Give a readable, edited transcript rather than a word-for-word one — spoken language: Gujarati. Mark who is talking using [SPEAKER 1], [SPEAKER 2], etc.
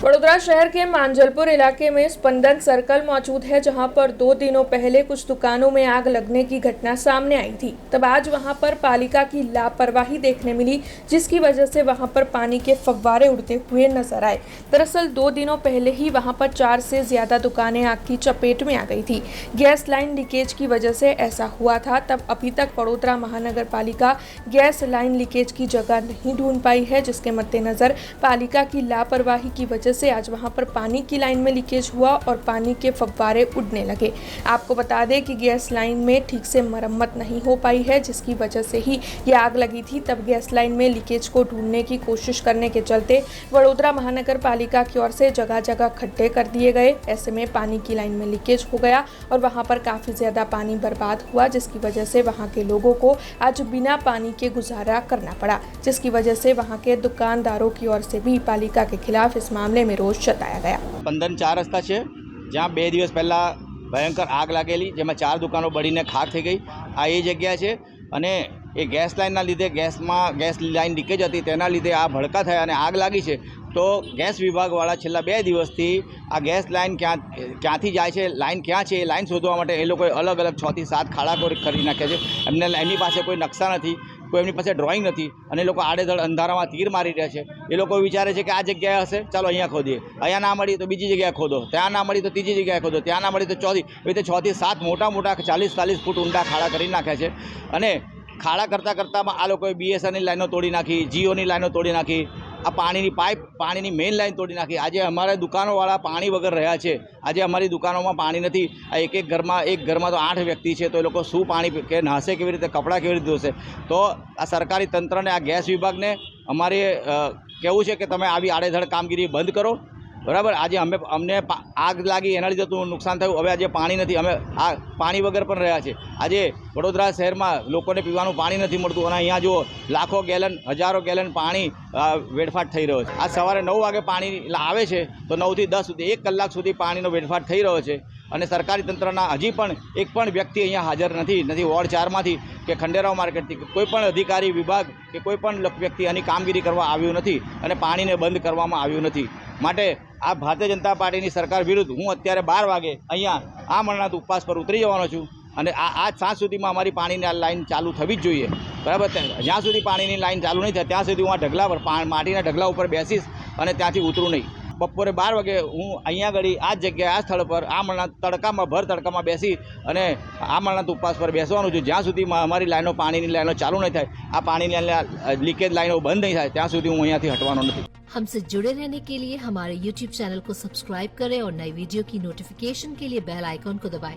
[SPEAKER 1] वडोदरा शहर के मांजलपुर इलाके में स्पंदन सर्कल मौजूद है, जहां पर 2 दिनों पहले कुछ दुकानों में आग लगने की घटना सामने आई थी। तब आज वहां पर पालिका की लापरवाही देखने मिली, जिसकी वजह से वहां पर पानी के फव्वारे उड़ते हुए नजर आए। दरअसल 2 दिनों पहले ही वहां पर 4 से ज्यादा दुकानें आग की चपेट में आ गई थी। गैस लाइन लीकेज की वजह से ऐसा हुआ था। तब अभी तक वडोदरा महानगर पालिका गैस लाइन लीकेज की जगह नहीं ढूंढ पाई है, जिसके मद्देनजर पालिका की लापरवाही की वजह से आज वहां पर पानी की लाइन में लीकेज हुआ और पानी के फव्वारे उड़ने लगे। आपको बता दें कि गैस लाइन में ठीक से मरम्मत नहीं हो पाई है, जिसकी वजह से ही ये आग लगी थी। तब गैस लाइन में लीकेज को ढूंढने की कोशिश करने के चलते वडोदरा महानगर पालिका की ओर से जगह जगह खड्डे कर दिए गए। ऐसे में पानी की लाइन में लीकेज हो गया और वहां पर काफी ज्यादा पानी बर्बाद हुआ, जिसकी वजह से वहां के लोगों को आज बिना पानी के गुजारा करना पड़ा, जिसकी वजह से वहां के दुकानदारों की ओर से भी पालिका के खिलाफ इस मामले में रोष जताया गया।
[SPEAKER 2] स्पंदन 4 रस्ता है, જ્યાં 2 દિવસ પહેલાં ભયંકર આગ લાગેલી, જેમાં 4 દુકાનો બળીને ખાક થઈ ગઈ। આ એ જગ્યા છે અને એ ગેસ લાઇનના લીધે ગેસ લાઇન લીકેજ હતી, તેના લીધે આ ભડકા થયા અને આગ લાગી છે। તો ગેસ વિભાગવાળા છેલ્લા 2 દિવસથી આ ગેસ લાઇન ક્યાંથી જાય છે, લાઇન ક્યાં છે, એ લાઇન શોધવા માટે એ લોકોએ અલગ અલગ 6 થી 7 ખાડા કરી નાખ્યા છે। એમની પાસે કોઈ નકશા નથી, કોઈ એમની પાસે ડ્રોઈંગ નથી અને લોકો આડેધડ અંધારામાં તીર મારી રહ્યા છે। એ લોકો વિચારે છે કે આ જગ્યાએ હશે, ચાલો અહીંયા ખોદીએ, અહીંયા ના મળી તો બીજી જગ્યાએ ખોદો, ત્યાં ના મળી તો ત્રીજી જગ્યાએ ખોદો, ત્યાં ના મળી તો ચોથી, એવી રીતે 6 થી 7 મોટા 40-40 ફૂટ ઊંડા ખાડા કરી નાખ્યા છે। અને ખાડા કરતાં કરતાંમાં આ લોકોએ બીએસએનની લાઈનો તોડી નાખી, જીઓની લાઈનો તોડી નાખી, આ પાણીની પાઇપ, પાણીની મેઇન લાઈન તોડી નાખી। આજે અમારા દુકાનોવાળા પાણી વગર રહ્યા છે। આજે અમારી દુકાનોમાં પાણી નથી। આ એક ઘરમાં તો 8 વ્યક્તિ છે, તો એ લોકો શું પાણી કે નહાશે કેવી રીતે, કપડાં કેવી રીતે ધોશે? તો આ સરકારી તંત્રને, આ ગેસ વિભાગને અમારે કહેવું છે કે તમે આવી આડેધડ કામગીરી બંધ કરો, બરાબર। આજે અમને આગ લાગી એના લીધે તો નુકસાન થયું, હવે આજે પાણી નથી, અમે આ પાણી વગર પણ રહ્યા છે। આજે વડોદરા શહેરમાં લોકોને પીવાનું પાણી નથી મળતું અને અહીંયા જુઓ લાખો ગેલન, હજારો ગેલન પાણી વેડફાટ થઈ રહ્યો છે। આ સવારે 9 વાગે પાણી આવે છે તો 9 થી 10 સુધી 1 કલાક સુધી પાણીનો વેડફાટ થઈ રહ્યો છે અને સરકારી તંત્રના હજી પણ એક પણ વ્યક્તિ અહીંયા હાજર નથી। વોર્ડ 4માંથી કે ખંડેરાવ માર્કેટથી કોઈ પણ અધિકારી વિભાગ કે કોઈ પણ વ્યક્તિ આની કામગીરી કરવા આવ્યું નથી અને પાણીને બંધ કરવામાં આવ્યું નથી। માટે આ ભારતીય જનતા પાર્ટીની સરકાર વિરુદ્ધ હું અત્યારે 12 વાગે અહીંયા આ મરણાત ઉપવાસ પર ઉતરી જવાનો છું અને આજ સાંજ સુધીમાં અમારી પાણીની લાઈન ચાલુ થવી જ જોઈએ, બરાબર। જ્યાં સુધી પાણીની લાઈન ચાલુ નહીં થાય ત્યાં સુધી હું આ ઢગલા પર માટીના ઢગલા ઉપર બેસીશ અને ત્યાંથી ઉતરું નહીં। બપોરે 12 વાગે હું અહીંયા આગળ આ જગ્યાએ આ સ્થળ પર આ મરણાત ભર તડકામાં બેસી અને આ મરણાત ઉપવાસ પર બેસવાનું છું જ્યાં સુધીમાં અમારી લાઈનો, પાણીની લાઈનો ચાલુ નહીં થાય, આ પાણીની લીકેજ લાઈનો બંધ નહીં થાય ત્યાં સુધી હું અહીંયાથી હટવાનો નથી।
[SPEAKER 3] हमसे जुड़े रहने के लिए हमारे YouTube चैनल को सब्सक्राइब करें और नई वीडियो की नोटिफिकेशन के लिए बेल आइकॉन को दबाएं।